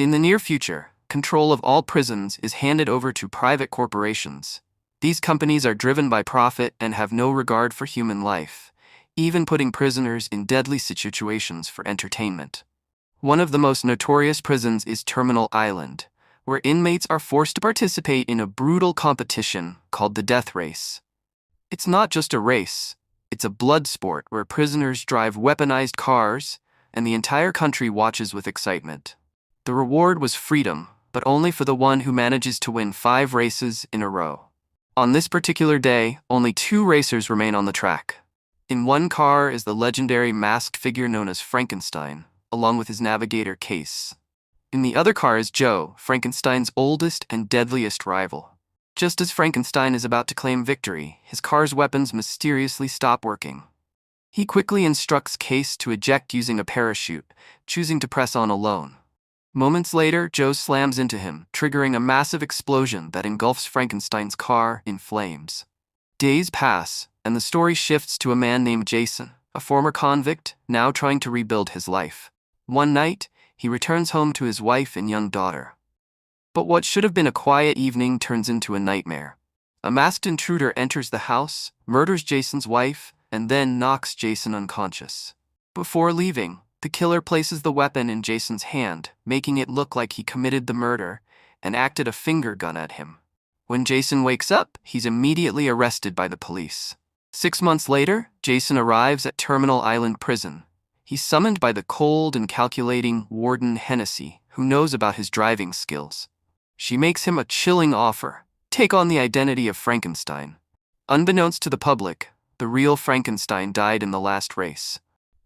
In the near future, control of all prisons is handed over to private corporations. These companies are driven by profit and have no regard for human life, even putting prisoners in deadly situations for entertainment. One of the most notorious prisons is Terminal Island, where inmates are forced to participate in a brutal competition called the death race. It's not just a race, it's a blood sport where prisoners drive weaponized cars, and the entire country watches with excitement. The reward was freedom, but only for the one who manages to win 5 races in a row. On this particular day, only 2 racers remain on the track. In one car is the legendary masked figure known as Frankenstein, along with his navigator Case. In the other car is Joe, Frankenstein's oldest and deadliest rival. Just as Frankenstein is about to claim victory, his car's weapons mysteriously stop working. He quickly instructs Case to eject using a parachute, choosing to press on alone. Moments later, Joe slams into him, triggering a massive explosion that engulfs Frankenstein's car in flames. Days pass, and the story shifts to a man named Jason, a former convict, now trying to rebuild his life. One night, he returns home to his wife and young daughter. But what should have been a quiet evening turns into a nightmare. A masked intruder enters the house, murders Jason's wife, and then knocks Jason unconscious. Before leaving, the killer places the weapon in Jason's hand, making it look like he committed the murder and acted a finger gun at him. When Jason wakes up, he's immediately arrested by the police. 6 months later, Jason arrives at Terminal Island Prison. He's summoned by the cold and calculating warden Hennessy, who knows about his driving skills. She makes him a chilling offer: take on the identity of Frankenstein. Unbeknownst to the public, the real Frankenstein died in the last race.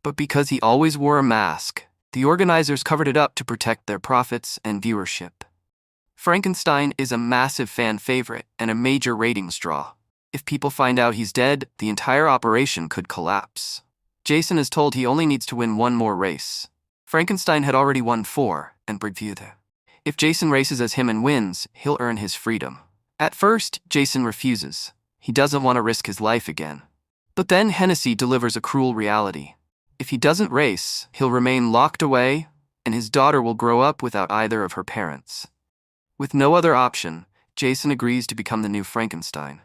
But because he always wore a mask, the organizers covered it up to protect their profits and viewership. Frankenstein is a massive fan favorite and a major ratings draw. If people find out he's dead, the entire operation could collapse. Jason is told he only needs to win 1 more race. Frankenstein had already won 4, and Brigvita. If Jason races as him and wins, he'll earn his freedom. At first, Jason refuses. He doesn't want to risk his life again. But then Hennessy delivers a cruel reality. If he doesn't race, he'll remain locked away, and his daughter will grow up without either of her parents. With no other option, Jason agrees to become the new Frankenstein.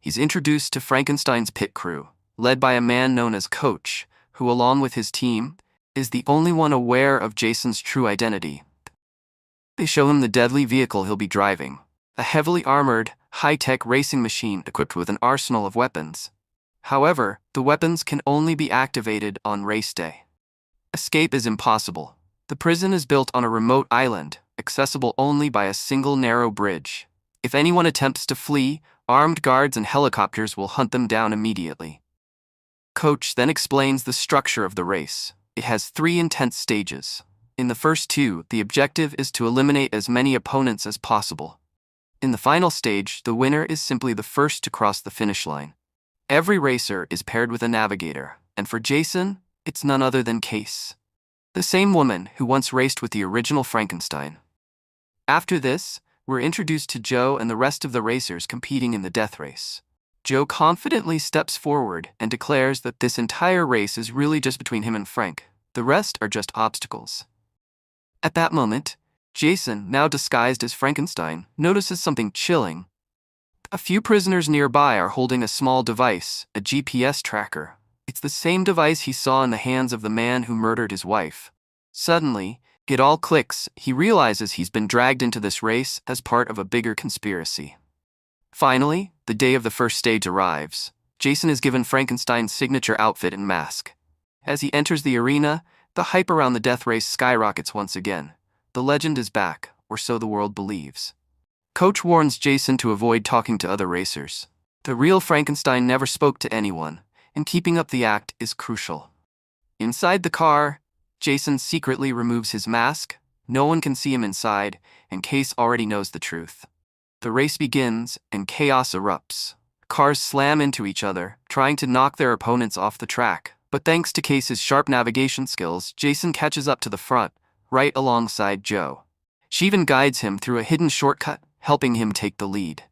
He's introduced to Frankenstein's pit crew, led by a man known as Coach, who, along with his team, is the only one aware of Jason's true identity. They show him the deadly vehicle he'll be driving, a heavily armored, high-tech racing machine equipped with an arsenal of weapons. However, the weapons can only be activated on race day. Escape is impossible. The prison is built on a remote island, accessible only by a single narrow bridge. If anyone attempts to flee, armed guards and helicopters will hunt them down immediately. Coach then explains the structure of the race. It has 3 intense stages. In the first 2, the objective is to eliminate as many opponents as possible. In the final stage, the winner is simply the first to cross the finish line. Every racer is paired with a navigator, and for Jason, it's none other than Case, the same woman who once raced with the original Frankenstein. After this, we're introduced to Joe and the rest of the racers competing in the death race. Joe confidently steps forward and declares that this entire race is really just between him and Frank. The rest are just obstacles. At that moment, Jason, now disguised as Frankenstein, notices something chilling. A few prisoners nearby are holding a small device, a GPS tracker. It's the same device he saw in the hands of the man who murdered his wife. Suddenly, it all clicks. He realizes he's been dragged into this race as part of a bigger conspiracy. Finally, the day of the first stage arrives. Jason is given Frankenstein's signature outfit and mask. As he enters the arena, the hype around the death race skyrockets once again. The legend is back, or so the world believes. Coach warns Jason to avoid talking to other racers. The real Frankenstein never spoke to anyone, and keeping up the act is crucial. Inside the car, Jason secretly removes his mask. No one can see him inside, and Case already knows the truth. The race begins, and chaos erupts. Cars slam into each other, trying to knock their opponents off the track. But thanks to Case's sharp navigation skills, Jason catches up to the front, right alongside Joe. She even guides him through a hidden shortcut, helping him take the lead.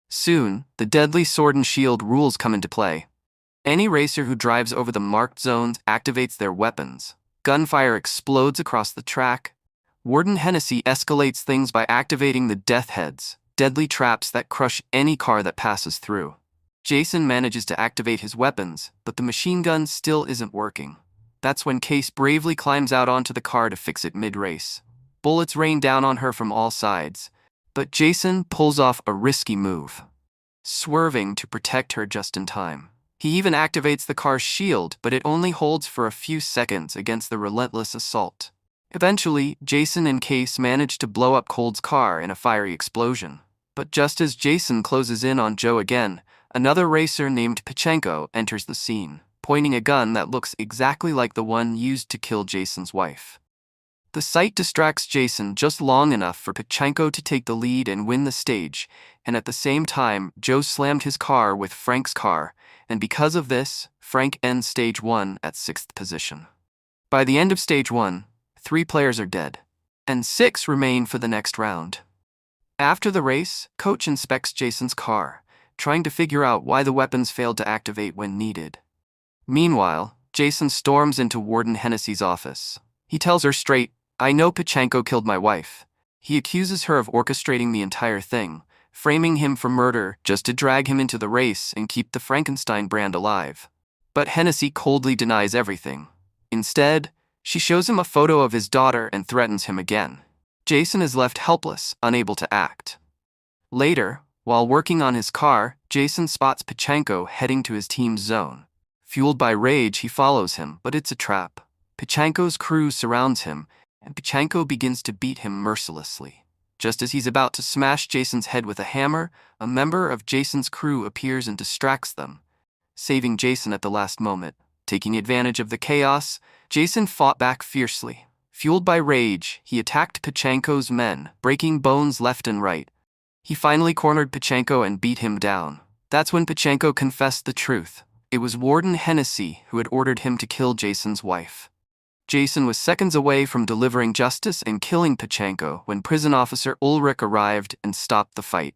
Soon, the deadly sword and shield rules come into play. Any racer who drives over the marked zones activates their weapons. Gunfire explodes across the track. Warden Hennessy escalates things by activating the death heads, deadly traps that crush any car that passes through. Jason manages to activate his weapons, but the machine gun still isn't working. That's when Case bravely climbs out onto the car to fix it mid-race. Bullets rain down on her from all sides, but Jason pulls off a risky move, swerving to protect her just in time. He even activates the car's shield, but it only holds for a few seconds against the relentless assault. Eventually, Jason and Case manage to blow up Cold's car in a fiery explosion. But just as Jason closes in on Joe again, another racer named Pachenko enters the scene, pointing a gun that looks exactly like the one used to kill Jason's wife. The sight distracts Jason just long enough for Pachenko to take the lead and win the stage, and at the same time, Joe slammed his car with Frank's car, and because of this, Frank ends Stage 1 at 6th position. By the end of Stage 1, 3 players are dead, and 6 remain for the next round. After the race, Coach inspects Jason's car, trying to figure out why the weapons failed to activate when needed. Meanwhile, Jason storms into Warden Hennessy's office. He tells her straight, "I know Pachenko killed my wife." He accuses her of orchestrating the entire thing, framing him for murder just to drag him into the race and keep the Frankenstein brand alive. But Hennessy coldly denies everything. Instead, she shows him a photo of his daughter and threatens him again. Jason is left helpless, unable to act. Later, while working on his car, Jason spots Pachenko heading to his team's zone. Fueled by rage, he follows him, but it's a trap. Pachenko's crew surrounds him, and Pachenko begins to beat him mercilessly. Just as he's about to smash Jason's head with a hammer, a member of Jason's crew appears and distracts them, saving Jason at the last moment. Taking advantage of the chaos, Jason fought back fiercely. Fueled by rage, he attacked Pachenko's men, breaking bones left and right. He finally cornered Pachenko and beat him down. That's when Pachenko confessed the truth. It was Warden Hennessy who had ordered him to kill Jason's wife. Jason was seconds away from delivering justice and killing Pachenko when prison officer Ulrich arrived and stopped the fight.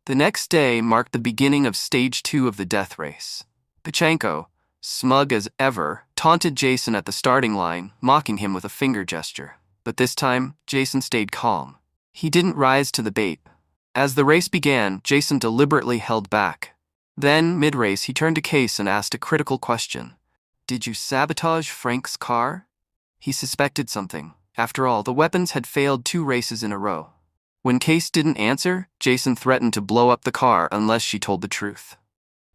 The next day marked the beginning of Stage 2 of the death race. Pachenko, smug as ever, taunted Jason at the starting line, mocking him with a finger gesture. But this time, Jason stayed calm. He didn't rise to the bait. As the race began, Jason deliberately held back. Then, mid-race, he turned to Case and asked a critical question. "Did you sabotage Frank's car?" He suspected something. After all, the weapons had failed 2 races in a row. When Case didn't answer, Jason threatened to blow up the car unless she told the truth.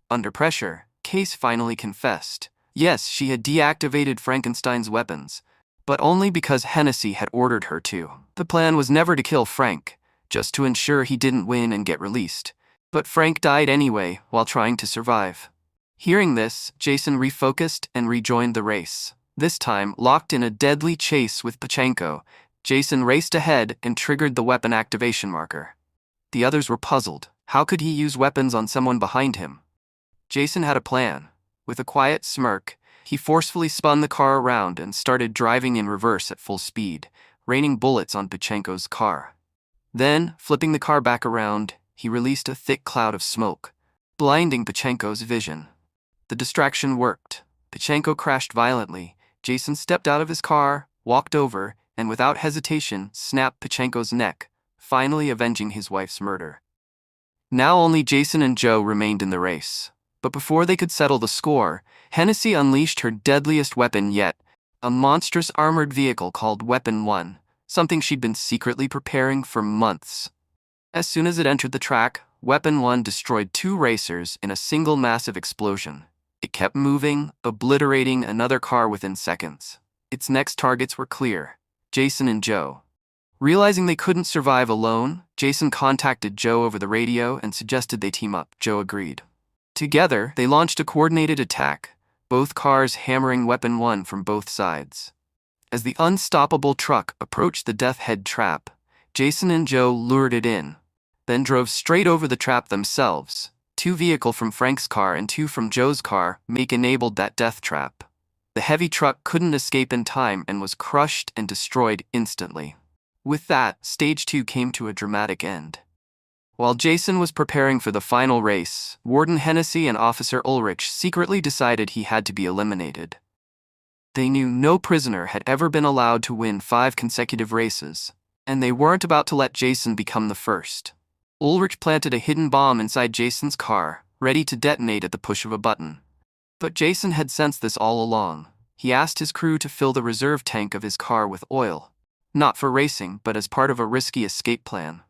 Under pressure, Case finally confessed. Yes, she had deactivated Frankenstein's weapons, but only because Hennessy had ordered her to. The plan was never to kill Frank, just to ensure he didn't win and get released. But Frank died anyway while trying to survive. Hearing this, Jason refocused and rejoined the race. This time, locked in a deadly chase with Pachenko, Jason raced ahead and triggered the weapon activation marker. The others were puzzled. How could he use weapons on someone behind him? Jason had a plan. With a quiet smirk, he forcefully spun the car around and started driving in reverse at full speed, raining bullets on Pachenko's car. Then, flipping the car back around, he released a thick cloud of smoke, blinding Pachenko's vision. The distraction worked. Pachenko crashed violently. Jason stepped out of his car, walked over, and without hesitation, snapped Pachenko's neck, finally avenging his wife's murder. Now only Jason and Joe remained in the race. But before they could settle the score, Hennessy unleashed her deadliest weapon yet, a monstrous armored vehicle called Weapon 1, something she'd been secretly preparing for months. As soon as it entered the track, Weapon 1 destroyed 2 racers in a single massive explosion. It kept moving, obliterating another car within seconds. Its next targets were clear: Jason and Joe. Realizing they couldn't survive alone, Jason contacted Joe over the radio and suggested they team up. Joe agreed. Together, they launched a coordinated attack, both cars hammering Weapon 1 from both sides. As the unstoppable truck approached the death head trap, Jason and Joe lured it in, then drove straight over the trap themselves. 2 vehicles from Frank's car and 2 from Joe's car enabled that death trap. The heavy truck couldn't escape in time and was crushed and destroyed instantly. With that, Stage 2 came to a dramatic end. While Jason was preparing for the final race, Warden Hennessy and Officer Ulrich secretly decided he had to be eliminated. They knew no prisoner had ever been allowed to win 5 consecutive races, and they weren't about to let Jason become the first. Ulrich planted a hidden bomb inside Jason's car, ready to detonate at the push of a button. But Jason had sensed this all along. He asked his crew to fill the reserve tank of his car with oil, not for racing, but as part of a risky escape plan.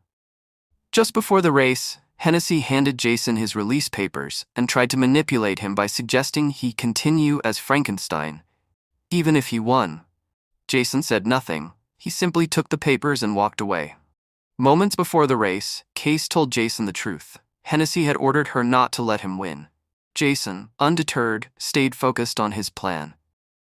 Just before the race, Hennessy handed Jason his release papers and tried to manipulate him by suggesting he continue as Frankenstein, even if he won. Jason said nothing. He simply took the papers and walked away. Moments before the race, Case told Jason the truth. Hennessy had ordered her not to let him win. Jason, undeterred, stayed focused on his plan.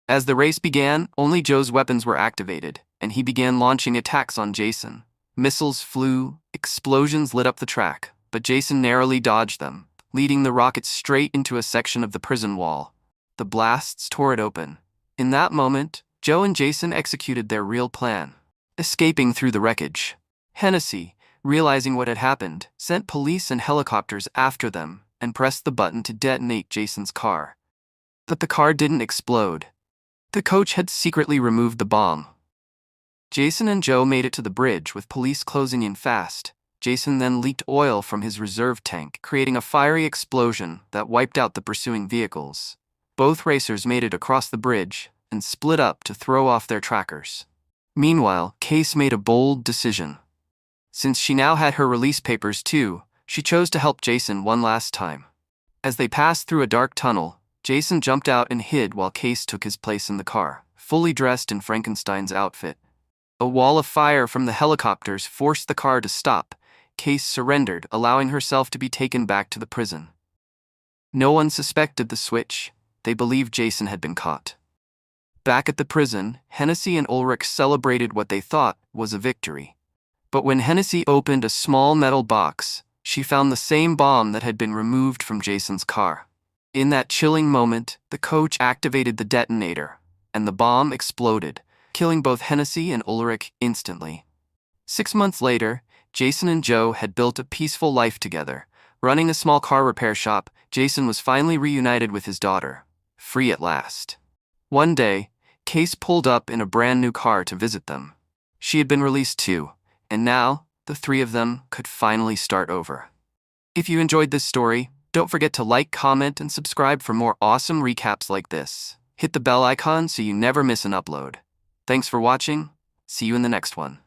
As the race began, only Joe's weapons were activated, and he began launching attacks on Jason. Missiles flew, explosions lit up the track, but Jason narrowly dodged them, leading the rockets straight into a section of the prison wall. The blasts tore it open. In that moment, Joe and Jason executed their real plan, escaping through the wreckage. Hennessy, realizing what had happened, sent police and helicopters after them and pressed the button to detonate Jason's car. But the car didn't explode. The coach had secretly removed the bomb. Jason and Joe made it to the bridge with police closing in fast. Jason then leaked oil from his reserve tank, creating a fiery explosion that wiped out the pursuing vehicles. Both racers made it across the bridge and split up to throw off their trackers. Meanwhile, Case made a bold decision. Since she now had her release papers too, she chose to help Jason one last time. As they passed through a dark tunnel, Jason jumped out and hid while Case took his place in the car, fully dressed in Frankenstein's outfit. A wall of fire from the helicopters forced the car to stop. Case surrendered, allowing herself to be taken back to the prison. No one suspected the switch. They believed Jason had been caught. Back at the prison, Hennessy and Ulrich celebrated what they thought was a victory. But when Hennessy opened a small metal box, she found the same bomb that had been removed from Jason's car. In that chilling moment, the coach activated the detonator, and the bomb exploded, killing both Hennessy and Ulrich instantly. 6 months later, Jason and Joe had built a peaceful life together. Running a small car repair shop, Jason was finally reunited with his daughter, free at last. One day, Case pulled up in a brand new car to visit them. She had been released too, and now, the 3 of them could finally start over. If you enjoyed this story, don't forget to like, comment, and subscribe for more awesome recaps like this. Hit the bell icon so you never miss an upload. Thanks for watching. See you in the next one.